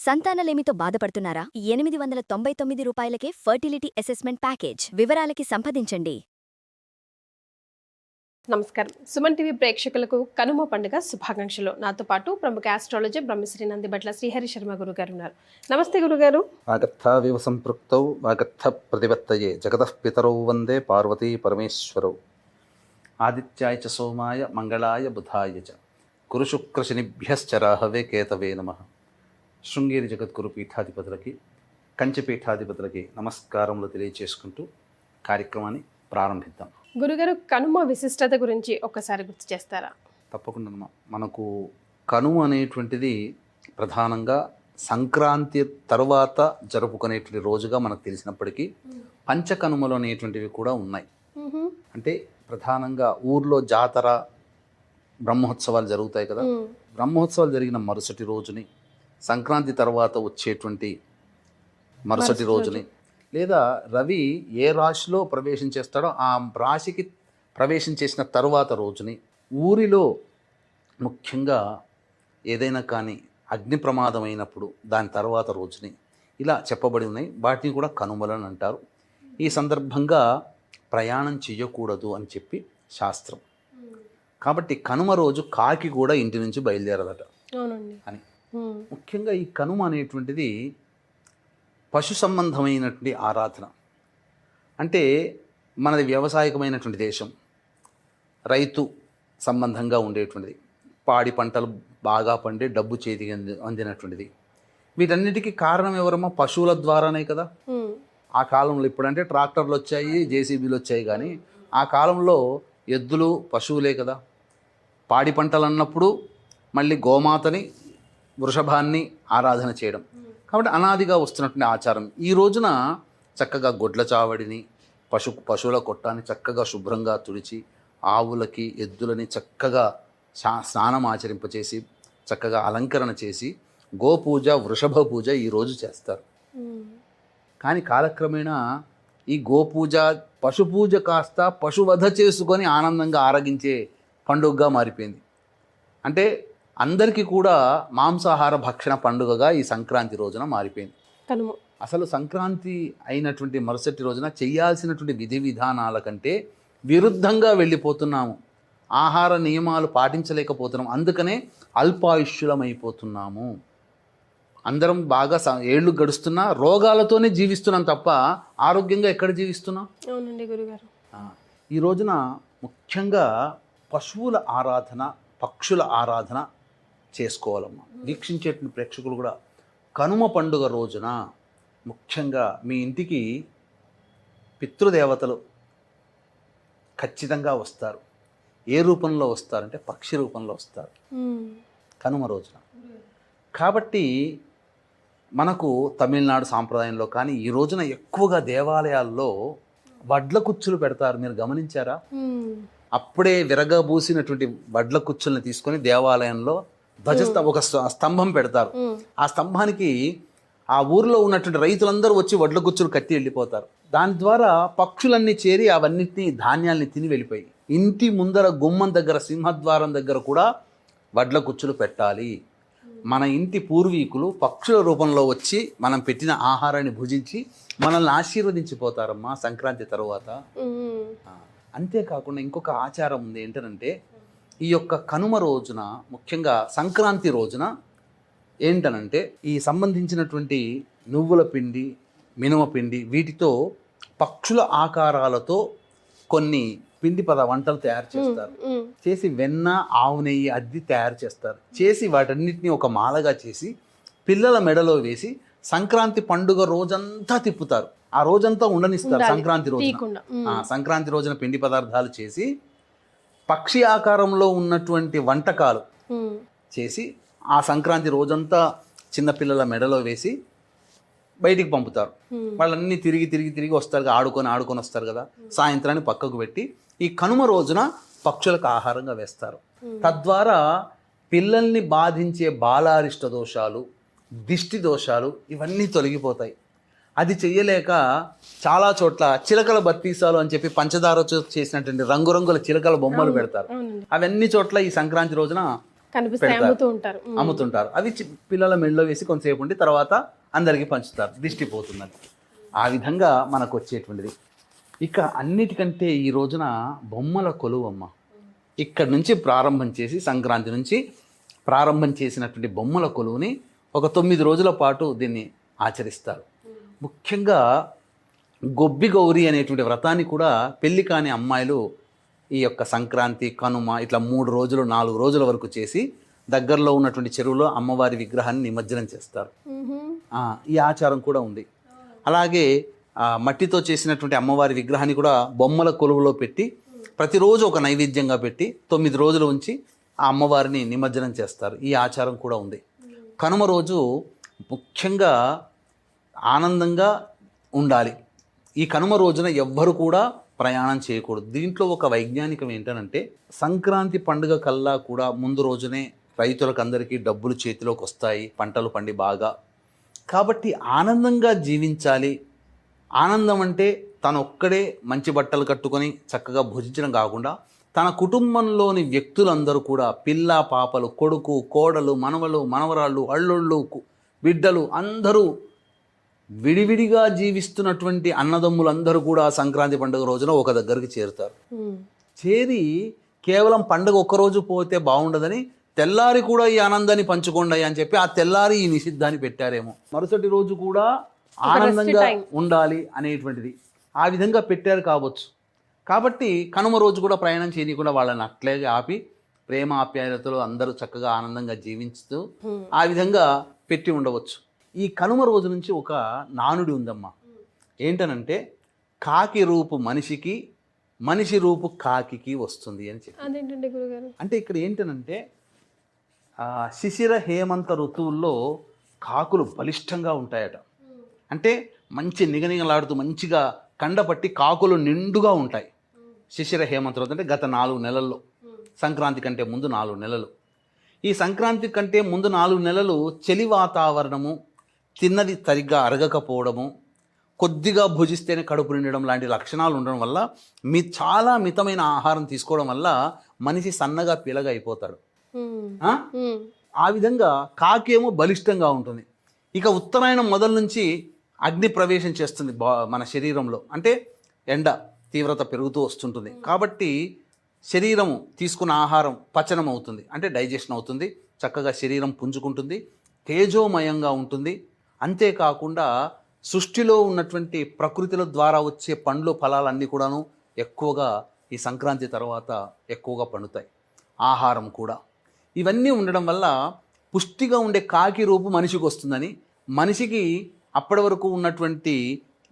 సంతానలేమితో బాధపడుతున్నారా? 899 రూపాయలకే fertility assessment package. వివరాలకి సంప్రదించండి. నమస్కారం. సుమన్ టీవీ ప్రేక్షకులకు కనుమ పండుగ శుభాకాంక్షలు. నాతో పాటు ప్రముఖ ఆస్ట్రాలజీ బ్రహ్మశ్రీ నందిబట్ల శ్రీహరి శర్మ గురుగారు ఉన్నారు. నమస్తే గురుగారు. వాగర్థావివ సంపృక్తౌ వాగర్థ ప్రతిపత్తయే జగతః పితరౌ వందే పార్వతీ పరమేశ్వరౌ. ఆదిత్యాయ చ సోమాయ మంగళాయ బుధాయ చ గురు శుక్ర శనిభ్యశ్చ రాహవే కేతవే నమః. శృంగేరి జగద్గురు పీఠాధిపతులకి కంచి పీఠాధిపతులకి నమస్కారములు తెలియచేసుకుంటూ కార్యక్రమాన్ని ప్రారంభిద్దాం. గురుగారు, కనుమ విశిష్టత గురించి ఒక్కసారి గుర్తు చేస్తారా? తప్పకుండా. మనకు కనుమ అనేటువంటిది ప్రధానంగా సంక్రాంతి తర్వాత జరుపుకునేటువంటి రోజుగా మనకు తెలిసినప్పటికీ పంచకనుమలు అనేటువంటివి కూడా ఉన్నాయి. అంటే ప్రధానంగా ఊర్లో జాతర బ్రహ్మోత్సవాలు జరుగుతాయి కదా. బ్రహ్మోత్సవాలు జరిగిన మరుసటి రోజుని, సంక్రాంతి తర్వాత వచ్చేటువంటి మరుసటి రోజుని, లేదా రవి ఏ రాశిలో ప్రవేశం చేస్తాడో ఆ రాశికి ప్రవేశం చేసిన తరువాత రోజుని, ఊరిలో ముఖ్యంగా ఏదైనా కానీ అగ్ని ప్రమాదం అయినప్పుడు దాని తర్వాత రోజుని, ఇలా చెప్పబడి ఉన్నాయి. వాటిని కూడా కనుమలని అంటారు. ఈ సందర్భంగా ప్రయాణం చెయ్యకూడదు అని చెప్పి శాస్త్రం. కాబట్టి కనుమ రోజు కాకి కూడా ఇంటి నుంచి బయలుదేరదట అని. ముఖ్యంగా ఈ కనుమ అనేటువంటిది పశు సంబంధమైనటువంటి ఆరాధన. అంటే మనది వ్యవసాయకమైనటువంటి దేశం, రైతు సంబంధంగా ఉండేటువంటిది, పాడి పంటలు బాగా పండి డబ్బు చేతికి అందినటువంటిది. వీటన్నిటికీ కారణం ఎవరమ్మా? పశువుల ద్వారానే కదా. ఆ కాలంలో ఇప్పుడంటే ట్రాక్టర్లు వచ్చాయి, జేసీబీలు వచ్చాయి, కానీ ఆ కాలంలో ఎద్దులు పశువులే కదా. పాడి పంటలు అన్నప్పుడు మళ్ళీ గోమాతని, వృషభాన్ని ఆరాధన చేయడం. కాబట్టి అనాదిగా వస్తున్నటువంటి ఆచారం. ఈ రోజున చక్కగా గొడ్ల చావడిని, పశువుల కొట్టాన్ని చక్కగా శుభ్రంగా తుడిచి, ఆవులకి ఎద్దులని చక్కగా స్నానం ఆచరింపచేసి, చక్కగా అలంకరణ చేసి గోపూజ, వృషభ పూజ ఈరోజు చేస్తారు. కానీ కాలక్రమేణా ఈ గోపూజ, పశుపూజ కాస్త పశువధ చేసుకొని ఆనందంగా ఆరగించే పండుగగా మారిపోయింది. అంటే అందరికీ కూడా మాంసాహార భక్షణ పండుగగా ఈ సంక్రాంతి రోజున మారిపోయింది. అసలు సంక్రాంతి అయినటువంటి మరుసటి రోజున చేయాల్సినటువంటి విధి విధానాల కంటే విరుద్ధంగా వెళ్ళిపోతున్నాము. ఆహార నియమాలు పాటించలేకపోతున్నాము. అందుకనే అల్పాయుష్యులమైపోతున్నాము. అందరం బాగా ఏళ్ళు గడుస్తున్నా రోగాలతోనే జీవిస్తున్నాం తప్ప ఆరోగ్యంగా ఎక్కడ జీవిస్తున్నాం? అవునండి గురుగారు. ఈ రోజున ముఖ్యంగా పశువుల ఆరాధన, పక్షుల ఆరాధన చేసుకోవాలమ్మా. వీక్షించేటువంటి ప్రేక్షకులు కూడా కనుమ పండుగ రోజున ముఖ్యంగా మీ ఇంటికి పితృదేవతలు ఖచ్చితంగా వస్తారు. ఏ రూపంలో వస్తారంటే పక్షి రూపంలో వస్తారు కనుమ రోజున. కాబట్టి మనకు తమిళనాడు సాంప్రదాయంలో కానీ ఈ రోజున ఎక్కువగా దేవాలయాల్లో వడ్ల కుచ్చులు పెడతారు. మీరు గమనించారా? అప్పుడే విరగబూసినటువంటి వడ్ల కుచ్చుల్ని తీసుకొని దేవాలయంలో ఒక స్తంభం పెడతారు. ఆ స్తంభానికి ఆ ఊరిలో ఉన్నటువంటి రైతులందరూ వచ్చి వడ్ల కుచ్చులు కట్టి వెళ్ళిపోతారు. దాని ద్వారా పక్షులన్నీ చేరి అవన్నిటిని ధాన్యాల్ని తిని వెళ్ళిపోయి, ఇంటి ముందర గుమ్మం దగ్గర, సింహద్వారం దగ్గర కూడా వడ్ల కుచ్చులు పెట్టాలి. మన ఇంటి పూర్వీకులు పక్షుల రూపంలో వచ్చి మనం పెట్టిన ఆహారాన్ని భుజించి మనల్ని ఆశీర్వదించిపోతారమ్మా సంక్రాంతి తరువాత. అంతేకాకుండా ఇంకొక ఆచారం ఉంది. ఏంటంటే ఈ యొక్క కనుమ రోజున, ముఖ్యంగా సంక్రాంతి రోజున ఏంటనంటే ఈ సంబంధించినటువంటి నువ్వుల పిండి, మినుమ పిండి, వీటితో పక్షుల ఆకారాలతో కొన్ని పిండి వంటలు తయారు చేస్తారు. చేసి వెన్న, ఆవు నెయ్యి అద్ది తయారు చేస్తారు. చేసి వాటన్నిటిని ఒక మాలగా చేసి పిల్లల మెడలో వేసి సంక్రాంతి పండుగ రోజంతా తిప్పుతారు. ఆ రోజంతా ఉండనిస్తారు. సంక్రాంతి రోజున పిండి పదార్థాలు చేసి పక్షి ఆకారంలో ఉన్నటువంటి వంటకాలు చేసి ఆ సంక్రాంతి రోజంతా చిన్నపిల్లల మెడలో వేసి బయటికి పంపుతారు. వాళ్ళన్నీ తిరిగి వస్తారు, ఆడుకొని వస్తారు కదా. సాయంత్రాన్ని పక్కకు పెట్టి ఈ కనుమ రోజున పక్షులకు ఆహారంగా వేస్తారు. తద్వారా పిల్లల్ని బాధించే బాలారిష్ట దోషాలు, దిష్టి దోషాలు ఇవన్నీ తొలగిపోతాయి. అది చెయ్యలేక చాలా చోట్ల చిలకల బత్తీసాలు అని చెప్పి పంచదార చేసినటువంటి రంగురంగుల చిలకల బొమ్మలు పెడతారు. అవన్నీ చోట్ల ఈ సంక్రాంతి రోజున కనిపిస్తే పెడతారు. అమ్ముతూ ఉంటారు. అమ్ముతుంటారు. అవి పిల్లల మెడలో వేసి కొంతసేపు ఉండి తర్వాత అందరికీ పంచుతారు, దిష్టి పోతుందని. ఆ విధంగా మనకు వచ్చేటువంటిది. ఇక అన్నిటికంటే ఈ రోజున బొమ్మల కొలువమ్మ. ఇక్కడ నుంచి ప్రారంభం చేసి సంక్రాంతి నుంచి ప్రారంభం చేసినటువంటి బొమ్మల కొలువుని ఒక 9 రోజుల పాటు దీన్ని ఆచరిస్తారు. ముఖ్యంగా గొబ్బి గౌరి అనేటువంటి వ్రతాన్ని కూడా పెళ్లి కాని అమ్మాయిలు ఈ యొక్క సంక్రాంతి, కనుమ ఇట్లా 3 రోజులు 4 రోజుల వరకు చేసి దగ్గరలో ఉన్నటువంటి చెరువులో అమ్మవారి విగ్రహాన్ని నిమజ్జనం చేస్తారు. ఈ ఆచారం కూడా ఉంది. అలాగే మట్టితో చేసినటువంటి అమ్మవారి విగ్రహాన్ని కూడా బొమ్మల కొలువులో పెట్టి ప్రతిరోజు ఒక నైవేద్యంగా పెట్టి 9 రోజులు ఉంచి ఆ అమ్మవారిని నిమజ్జనం చేస్తారు. ఈ ఆచారం కూడా ఉంది. కనుమ రోజు ముఖ్యంగా ఆనందంగా ఉండాలి. ఈ కనుమ రోజున ఎవ్వరు కూడా ప్రయాణం చేయకూడదు. దీంట్లో ఒక వైజ్ఞానికం ఏంటనంటే సంక్రాంతి పండుగ కల్లా కూడా ముందు రోజునే రైతులకు అందరికీ డబ్బులు చేతిలోకి వస్తాయి, పంటలు పండి బాగా. కాబట్టి ఆనందంగా జీవించాలి. ఆనందం అంటే తను ఒక్కడే మంచి బట్టలు కట్టుకొని చక్కగా భుజించడం కాకుండా తన కుటుంబంలోని వ్యక్తులందరూ కూడా పిల్ల పాపలు, కొడుకు, కోడలు, మనవలు, మనవరాళ్ళు, అల్లుళ్ళు, బిడ్డలు అందరూ విడివిడిగా జీవిస్తున్నటువంటి అన్నదమ్ములందరూ కూడా సంక్రాంతి పండుగ రోజున ఒక దగ్గరికి చేరుతారు. చేరి కేవలం పండుగ ఒక్కరోజు పోతే బాగుండదని తెల్లారి కూడా ఈ ఆనందాన్ని పంచుకోండి అని చెప్పి ఆ తెల్లారి ఈ నిషిద్ధాన్ని పెట్టారేమో. మరుసటి రోజు కూడా ఆనందంగా ఉండాలి అనేటువంటిది ఆ విధంగా పెట్టారు కావచ్చు. కాబట్టి కనుమ రోజు కూడా ప్రయాణం చేయకుండా వాళ్ళని అట్లే ఆపి ప్రేమ ఆప్యాయతలు అందరూ చక్కగా ఆనందంగా జీవించుతూ ఆ విధంగా పెట్టి ఉండవచ్చు. ఈ కనుమ రోజు నుంచి ఒక నానుడి ఉందమ్మా. ఏంటనంటే కాకి రూపు మనిషికి, మనిషి రూపు కాకికి వస్తుంది అని చెప్పి. అదేంటండి గురుగారు? అంటే ఇక్కడ ఏంటనంటే శిశిర హేమంత ఋతువుల్లో కాకులు బలిష్టంగా ఉంటాయట. అంటే మంచి నిగనిగలాడుతూ మంచిగా కండపట్టి కాకులు నిండుగా ఉంటాయి శిశిర హేమంత ఋతువు. అంటే గత 4 నెలల్లో, సంక్రాంతి కంటే ముందు 4 నెలలు. ఈ సంక్రాంతి కంటే ముందు 4 నెలలు చలి వాతావరణము, తిన్నది సరిగ్గా అరగకపోవడము, కొద్దిగా భుజిస్తేనే కడుపు నిండడం లాంటి లక్షణాలు ఉండడం వల్ల చాలా మితమైన ఆహారం తీసుకోవడం వల్ల మనిషి సన్నగా పీలగా అయిపోతాడు. ఆ విధంగా కాకేమో బలిష్టంగా ఉంటుంది. ఇక ఉత్తరాయణం మొదలు నుంచి అగ్ని ప్రవేశం చేస్తుంది మన శరీరంలో. అంటే ఎండ తీవ్రత పెరుగుతూ వస్తుంటుంది. కాబట్టి శరీరము తీసుకున్న ఆహారం పచనం అవుతుంది, అంటే డైజెషన్ అవుతుంది, చక్కగా శరీరం పుంజుకుంటుంది, తేజోమయంగా ఉంటుంది. అంతేకాకుండా సృష్టిలో ఉన్నటువంటి ప్రకృతిల ద్వారా వచ్చే పండ్లు ఫలాలన్నీ కూడాను ఎక్కువగా ఈ సంక్రాంతి తర్వాత ఎక్కువగా పండుతాయి. ఆహారం కూడా ఇవన్నీ ఉండడం వల్ల పుష్టిగా ఉండే కాకి రూపు మనిషికి వస్తుందని, మనిషికి అప్పటి వరకు ఉన్నటువంటి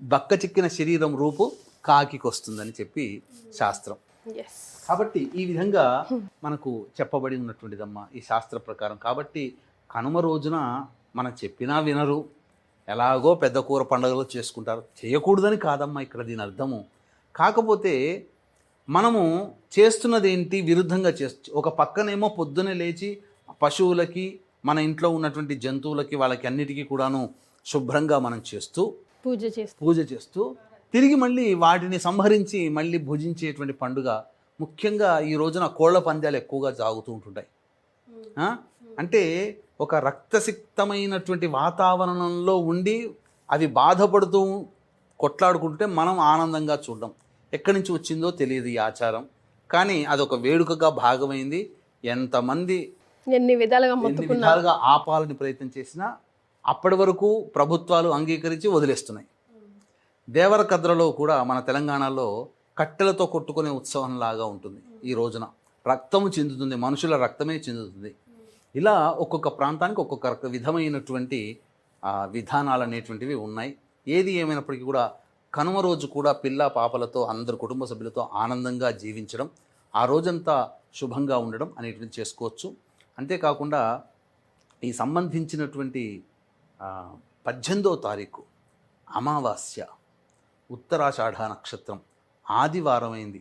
బక్క చిక్కిన శరీరం రూపు కాకికి వస్తుందని చెప్పి శాస్త్రం. కాబట్టి ఈ విధంగా మనకు చెప్పబడి ఉన్నటువంటిదమ్మా ఈ శాస్త్ర ప్రకారం. కాబట్టి కనుమ రోజున మనం చెప్పినా వినరు, ఎలాగో పెద్ద కూర పండుగలు చేసుకుంటారు. చేయకూడదని కాదమ్మా ఇక్కడ దీని అర్థము. కాకపోతే మనము చేస్తున్నది ఏంటి, విరుద్ధంగా ఒక పక్కనేమో పొద్దునే లేచి పశువులకి, మన ఇంట్లో ఉన్నటువంటి జంతువులకి, వాళ్ళకి అన్నిటికీ కూడాను శుభ్రంగా మనం చేస్తూ పూజ చేస్తూ తిరిగి మళ్ళీ వాటిని సంహరించి మళ్ళీ భుజించేటువంటి పండుగ. ముఖ్యంగా ఈ రోజున కోళ్ల పందాలు ఎక్కువగా సాగుతూ ఉంటుంటాయి. అంటే ఒక రక్తసిక్తమైనటువంటి వాతావరణంలో ఉండి అవి బాధపడుతూ కొట్లాడుకుంటే మనం ఆనందంగా చూడడం. ఎక్కడి నుంచి వచ్చిందో తెలియదు ఈ ఆచారం, కానీ అదొక వేడుకగా భాగమైంది. ఎంతమంది ఎన్ని విధాలుగా ఆపాలని ప్రయత్నం చేసినా అప్పటి వరకు ప్రభుత్వాలు అంగీకరించి వదిలేస్తున్నాయి. దేవరకద్రలో కూడా మన తెలంగాణలో కట్టెలతో కొట్టుకునే ఉత్సవం లాగా ఉంటుంది. ఈ రోజున రక్తము చెందుతుంది, మనుషుల రక్తమే చెందుతుంది. ఇలా ఒక్కొక్క ప్రాంతానికి ఒక్కొక్క విధమైనటువంటి విధానాలు అనేటువంటివి ఉన్నాయి. ఏది ఏమైనప్పటికీ కూడా కనుమ రోజు కూడా పిల్ల పాపలతో అందరు కుటుంబ సభ్యులతో ఆనందంగా జీవించడం, ఆ రోజంతా శుభంగా ఉండడం అనేటువంటి చేసుకోవచ్చు. అంతేకాకుండా ఈ సంబంధించినటువంటి 18వ తారీఖు అమావాస్య, ఉత్తరాషాఢ నక్షత్రం, ఆదివారం అయింది.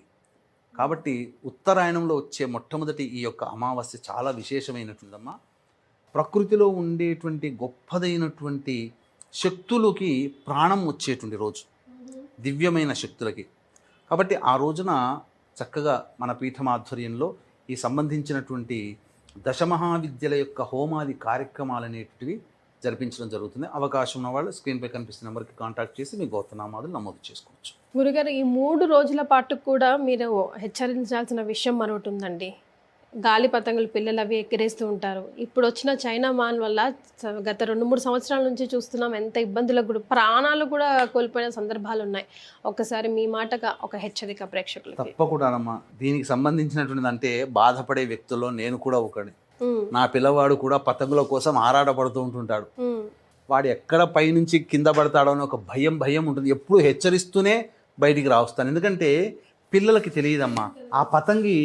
కాబట్టి ఉత్తరాయణంలో వచ్చే మొట్టమొదటి ఈ యొక్క అమావాస్య చాలా విశేషమైనటువంటిదమ్మా. ప్రకృతిలో ఉండేటువంటి గొప్పదైనటువంటి శక్తులకి ప్రాణం వచ్చేటువంటి రోజు, దివ్యమైన శక్తులకి. కాబట్టి ఆ రోజున చక్కగా మన పీఠమాధ్వర్యంలో ఈ సంబంధించినటువంటి దశమహావిద్యల యొక్క హోమాది కార్యక్రమాలు అనేటివి జరిపించడం జరుగుతుంది. అవకాశం ఉన్న వాళ్ళు స్క్రీన్పై కనిపిస్తున్న నెంబర్కి కాంటాక్ట్ చేసి మీ గోత్రనామాలు నమోదు చేసుకోవచ్చు. గురుగారు, ఈ 3 రోజుల పాటు కూడా మీరు హెచ్చరించాల్సిన విషయం మరొకటి ఉందండి. గాలి పతంగులు పిల్లలు అవి ఎక్కిరేస్తూ ఉంటారు. ఇప్పుడు వచ్చిన చైనా మాల్ వల్ల గత 2-3 సంవత్సరాల నుంచి చూస్తున్నాం ఎంత ఇబ్బందులకు కూడా, ప్రాణాలు కూడా కోల్పోయిన సందర్భాలు ఉన్నాయి. ఒక్కసారి మీ మాటగా ఒక హెచ్చరిక ప్రేక్షకులకి. తప్పకుండానమ్మా. దీనికి సంబంధించినటువంటిది అంటే బాధపడే వ్యక్తుల్లో నేను కూడా ఒకటి. నా పిల్లవాడు కూడా పతంగుల కోసం ఆరాటపడుతూ ఉంటుంటాడు. వాడు ఎక్కడ పైనుంచి కింద పడతాడో అని ఒక భయం ఉంటుంది. ఎప్పుడు హెచ్చరిస్తూనే బయటికి రావస్తాను. ఎందుకంటే పిల్లలకి తెలియదమ్మా, ఆ పతంగి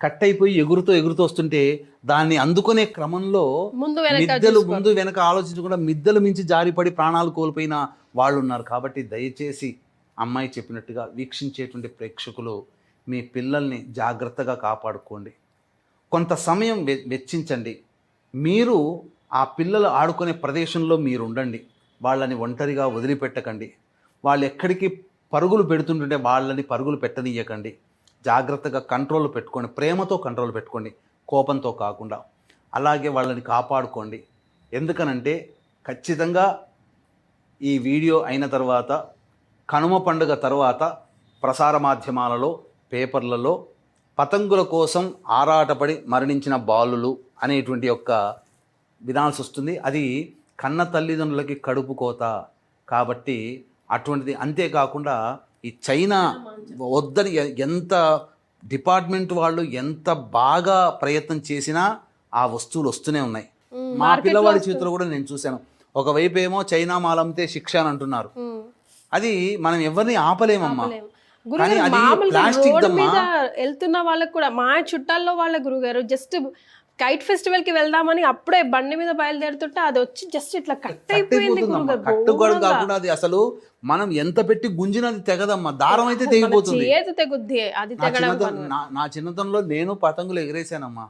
కట్ అయిపోయి ఎగురుతూ వస్తుంటే దాన్ని అందుకునే క్రమంలో ముందు వెనక ఆలోచించకుండా మిద్దెలు మించి జారిపడి ప్రాణాలు కోల్పోయిన వాళ్ళు ఉన్నారు. కాబట్టి దయచేసి అమ్మాయి చెప్పినట్టుగా వీక్షించేటువంటి ప్రేక్షకులు మీ పిల్లల్ని జాగ్రత్తగా కాపాడుకోండి. కొంత సమయం వెచ్చించండి. మీరు ఆ పిల్లలు ఆడుకునే ప్రదేశంలో మీరు ఉండండి. వాళ్ళని ఒంటరిగా వదిలిపెట్టకండి. వాళ్ళు ఎక్కడికి పరుగులు పెడుతుంటుంటే వాళ్ళని పరుగులు పెట్టనీయకండి. జాగ్రత్తగా కంట్రోల్ పెట్టుకోండి. ప్రేమతో కంట్రోల్ పెట్టుకోండి, కోపంతో కాకుండా. అలాగే వాళ్ళని కాపాడుకోండి. ఎందుకనంటే ఖచ్చితంగా ఈ వీడియో అయిన తర్వాత, కనుమ పండుగ తర్వాత ప్రసార మాధ్యమాలలో, పేపర్లలో పతంగుల కోసం ఆరాటపడి మరణించిన బాలులు అనేటువంటి యొక్క వినాల్సి వస్తుంది. అది కన్న తల్లిదండ్రులకి కడుపు కోత కాబట్టి అటువంటిది. అంతేకాకుండా ఈ చైనా వద్దని ఎంత డిపార్ట్మెంట్ వాళ్ళు ఎంత బాగా ప్రయత్నం చేసినా ఆ వస్తువులు వస్తూనే ఉన్నాయి. మా పిల్లవాడి చేతిలో కూడా నేను చూశాను. ఒకవైపు ఏమో చైనా మాల్ అమ్మితే శిక్ష అని అంటున్నారు. అది మనం ఎవరిని ఆపలేమమ్మా. కానీ అది ప్లాస్టిక్ దమ్మా. వెళ్తున్న వాళ్ళకి కూడా, మా చుట్టాల్లో వాళ్ళ గురుగారు జస్ట్ కైట్ ఫెస్టివల్ కి వెళ్దామని అప్పుడే బండి మీద బయలుదేరుతుంటే అది వచ్చి జస్ట్ ఇట్లా కట్ అయిపోయింది. కట్టుకోవడం కాకుండా అది అసలు మనం ఎంత పెట్టి గుంజినది తెగదమ్మా, దారం అయితే తెగిపోతుంది. నా చిన్నతనంలో నేను పతంగులు ఎగరేసానమ్మా.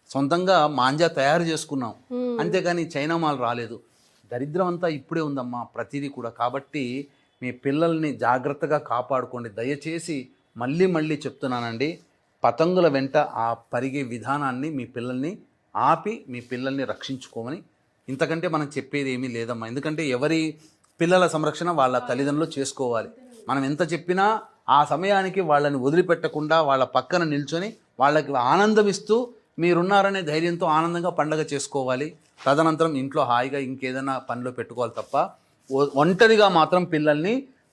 సొంతంగా మాంజా తయారు చేసుకున్నాం, అంతేగాని చైనా మాల్ రాలేదు. దరిద్రం అంతా ఇప్పుడే ఉందమ్మా ప్రతిదీ కూడా. కాబట్టి మీ పిల్లల్ని జాగ్రత్తగా కాపాడుకోండి. దయచేసి మళ్ళీ చెప్తున్నానండి, పతంగుల వెంట ఆ పరిగే విధానాన్ని మీ పిల్లల్ని ఆపి మీ పిల్లల్ని రక్షించుకోమని. ఇంతకంటే మనం చెప్పేది ఏమీ లేదమ్మా. ఎందుకంటే ఎవరి పిల్లల సంరక్షణ వాళ్ళ తల్లిదండ్రులు చేసుకోవాలి. మనం ఎంత చెప్పినా ఆ సమయానికి వాళ్ళని వదిలిపెట్టకుండా వాళ్ళ పక్కన నిల్చొని వాళ్ళకి ఆనందం ఇస్తూ మీరున్నారనే ధైర్యంతో ఆనందంగా పండగ చేసుకోవాలి. తదనంతరం ఇంట్లో హాయిగా ఇంకేదైనా పనిలో పెట్టుకోవాలి తప్ప ఒంటరిగా మాత్రం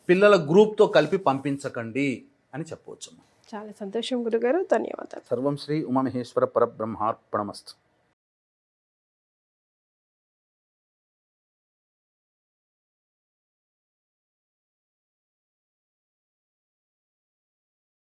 పిల్లల గ్రూప్తో కలిపి పంపించకండి అని చెప్పవచ్చు. చాలా సంతోషం గురుగారు, ధన్యవాదాలు. సర్వం శ్రీ ఉమామహేశ్వర పరబ్రహ్మార్పణమస్తు.